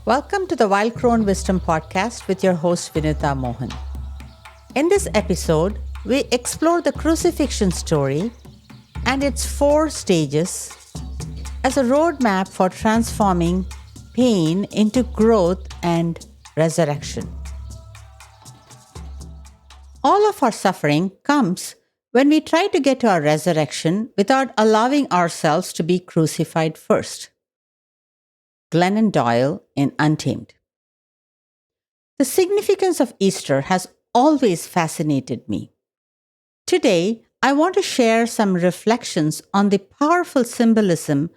Welcome to the Wild Crone Wisdom podcast with your host Vinutha Mohan. In this episode, we explore the crucifixion story and its 4 stages as a roadmap for transforming pain into growth and resurrection. All of our suffering comes when we try to get to our resurrection without allowing ourselves to be crucified first. Glennon Doyle in Untamed. The significance of Easter has always fascinated me. Today, I want to share some reflections on the powerful symbolism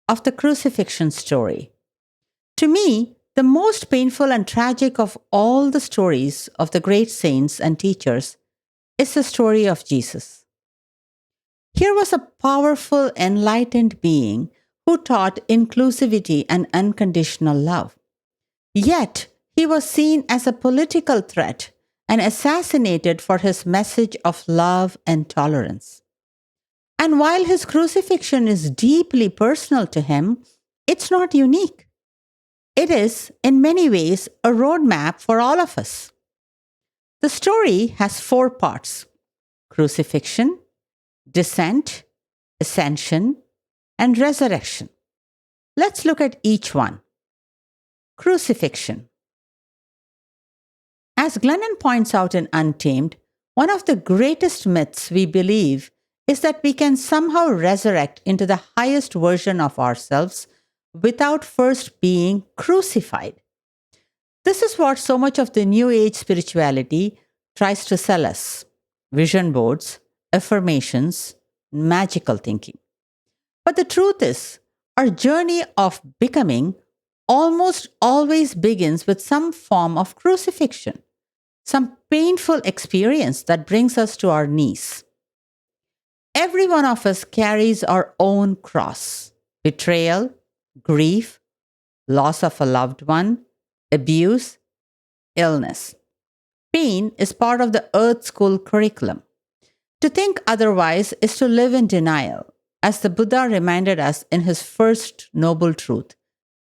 of the crucifixion story. To me, the most painful and tragic of all the stories of the great saints and teachers is the story of Jesus. Here was a powerful, enlightened being who taught inclusivity and unconditional love. Yet, he was seen as a political threat and assassinated for his message of love and tolerance. And while his crucifixion is deeply personal to him, it's not unique. It is, in many ways, a roadmap for all of us. The story has 4 parts: crucifixion, descent, ascension, and resurrection. Let's look at each one. Crucifixion. As Glennon points out in Untamed, one of the greatest myths we believe is that we can somehow resurrect into the highest version of ourselves without first being crucified. This is what so much of the New Age spirituality tries to sell us: vision boards, affirmations, magical thinking. But the truth is, our journey of becoming almost always begins with some form of crucifixion, some painful experience that brings us to our knees. Every one of us carries our own cross: betrayal, grief, loss of a loved one, abuse, illness. Pain is part of the Earth School curriculum. To think otherwise is to live in denial. As the Buddha reminded us in his first noble truth,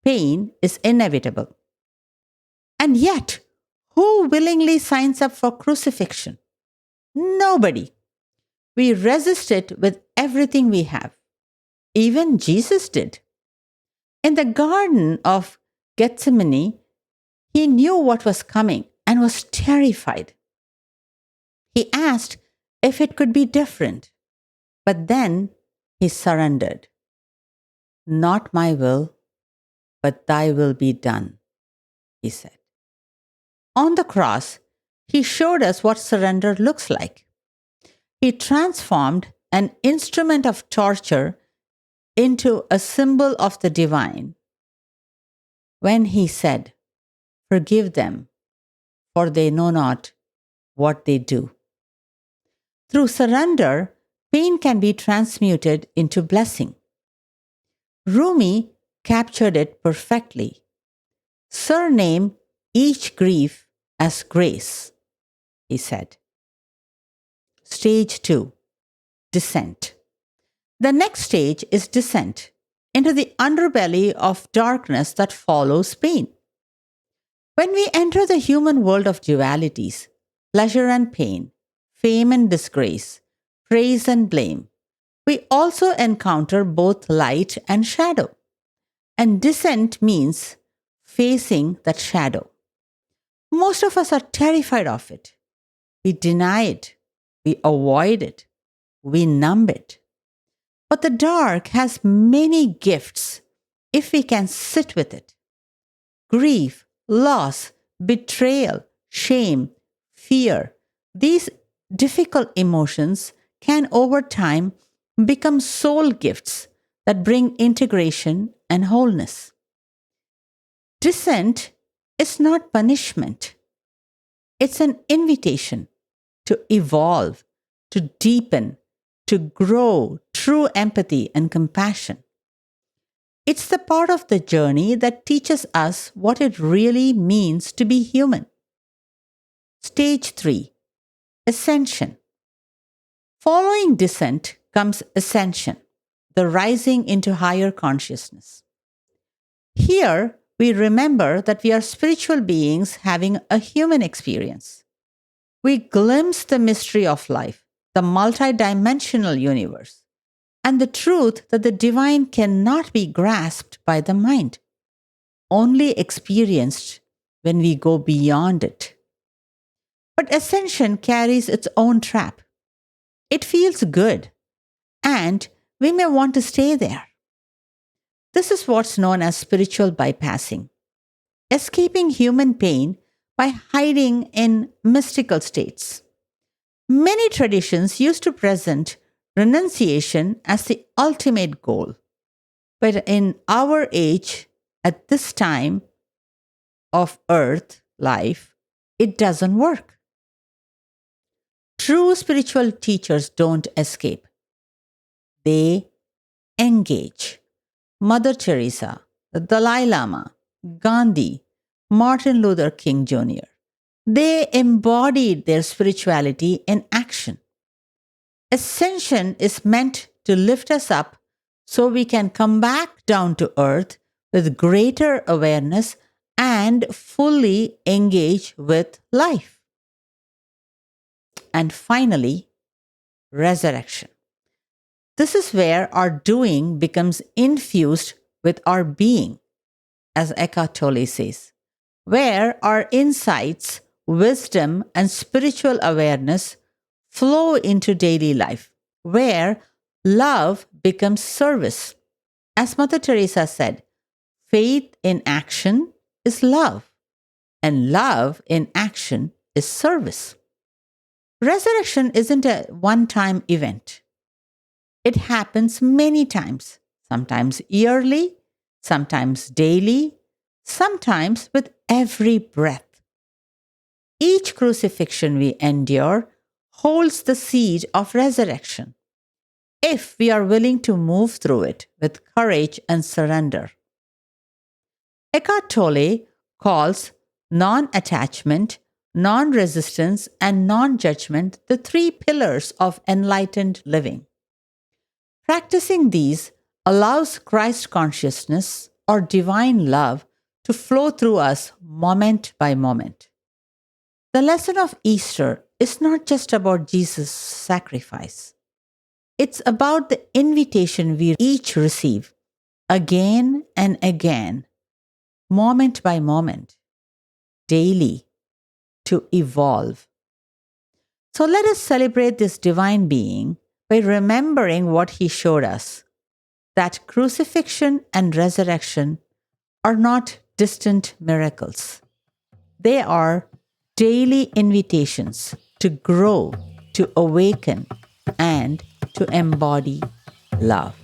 pain is inevitable. And yet, who willingly signs up for crucifixion? Nobody. We resist it with everything we have. Even Jesus did. In the Garden of Gethsemane, he knew what was coming and was terrified. He asked if it could be different, but then he surrendered. "Not my will, but thy will be done," he said. On the cross, he showed us what surrender looks like. He transformed an instrument of torture into a symbol of the divine when he said, "Forgive them, for they know not what they do." Through surrender, pain can be transmuted into blessing. Rumi captured it perfectly. "Surname each grief as grace," he said. Stage 2. Descent. The next stage is descent into the underbelly of darkness that follows pain. When we enter the human world of dualities, pleasure and pain, fame and disgrace, praise and blame, we also encounter both light and shadow. And descent means facing that shadow. Most of us are terrified of it. We deny it. We avoid it. We numb it. But the dark has many gifts if we can sit with it. Grief, loss, betrayal, shame, fear, these difficult emotions can over time become soul gifts that bring integration and wholeness. Descent is not punishment. It's an invitation to evolve, to deepen, to grow true empathy and compassion. It's the part of the journey that teaches us what it really means to be human. Stage 3. Ascension. Following descent comes ascension, the rising into higher consciousness. Here, we remember that we are spiritual beings having a human experience. We glimpse the mystery of life, the multidimensional universe, and the truth that the divine cannot be grasped by the mind, only experienced when we go beyond it. But ascension carries its own trap. It feels good, and we may want to stay there. This is what's known as spiritual bypassing, escaping human pain by hiding in mystical states. Many traditions used to present renunciation as the ultimate goal. But in our age, at this time of earth life, it doesn't work. True spiritual teachers don't escape, they engage. Mother Teresa, the Dalai Lama, Gandhi, Martin Luther King Jr. They embodied their spirituality in action. Ascension is meant to lift us up so we can come back down to earth with greater awareness and fully engage with life. And finally, resurrection. This is where our doing becomes infused with our being, as Eckhart Tolle says, where our insights, wisdom, and spiritual awareness flow into daily life, where love becomes service. As Mother Teresa said, faith in action is love, and love in action is service. Resurrection isn't a one time event. It happens many times, sometimes yearly, sometimes daily, sometimes with every breath. Each crucifixion we endure holds the seed of resurrection, if we are willing to move through it with courage and surrender. Eckhart Tolle calls non attachment, non resistance, and non judgment the three pillars of enlightened living. Practicing these allows Christ consciousness or divine love to flow through us moment by moment. The lesson of Easter is not just about Jesus' sacrifice. It's about the invitation we each receive again and again, moment by moment, daily, to evolve. So let us celebrate this divine being by remembering what he showed us, that crucifixion and resurrection are not distant miracles. They are daily invitations to grow, to awaken, and to embody love.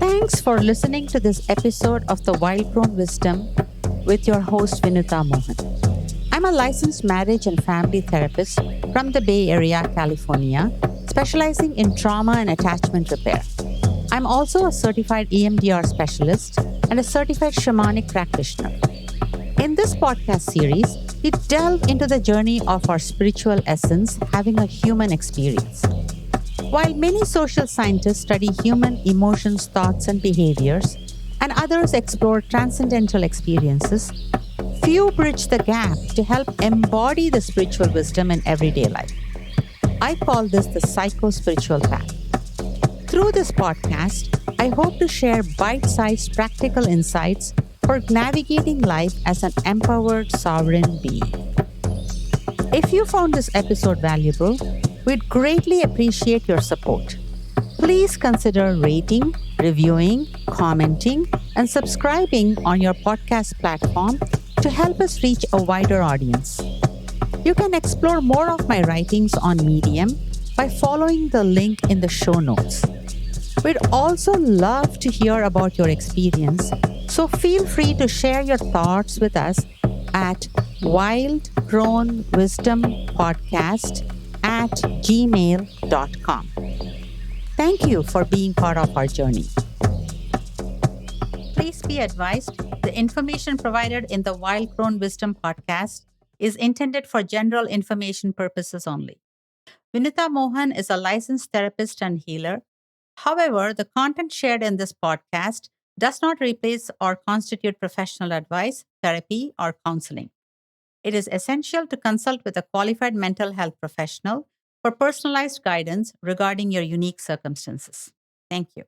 Thanks for listening to this episode of the Wild Crone Wisdom with your host Vinutha Mohan. I'm a licensed marriage and family therapist from the Bay Area, California, specializing in trauma and attachment repair. I'm also a certified EMDR specialist and a certified shamanic practitioner. In this podcast series, we delve into the journey of our spiritual essence having a human experience. While many social scientists study human emotions, thoughts, and behaviors, and others explore transcendental experiences, few bridge the gap to help embody the spiritual wisdom in everyday life. I call this the psycho-spiritual path. Through this podcast, I hope to share bite-sized practical insights for navigating life as an empowered sovereign being. If you found this episode valuable, we'd greatly appreciate your support. Please consider rating, reviewing, commenting, and subscribing on your podcast platform to help us reach a wider audience. You can explore more of my writings on Medium by following the link in the show notes. We'd also love to hear about your experience, so feel free to share your thoughts with us at Wild Crone Wisdom Podcast @gmail.com. Thank you for being part of our journey. Please be advised, the information provided in the Wild Crone Wisdom podcast is intended for general information purposes only. Vinutha Mohan is a licensed therapist and healer. However, the content shared in this podcast does not replace or constitute professional advice, therapy, or counseling. It is essential to consult with a qualified mental health professional for personalized guidance regarding your unique circumstances. Thank you.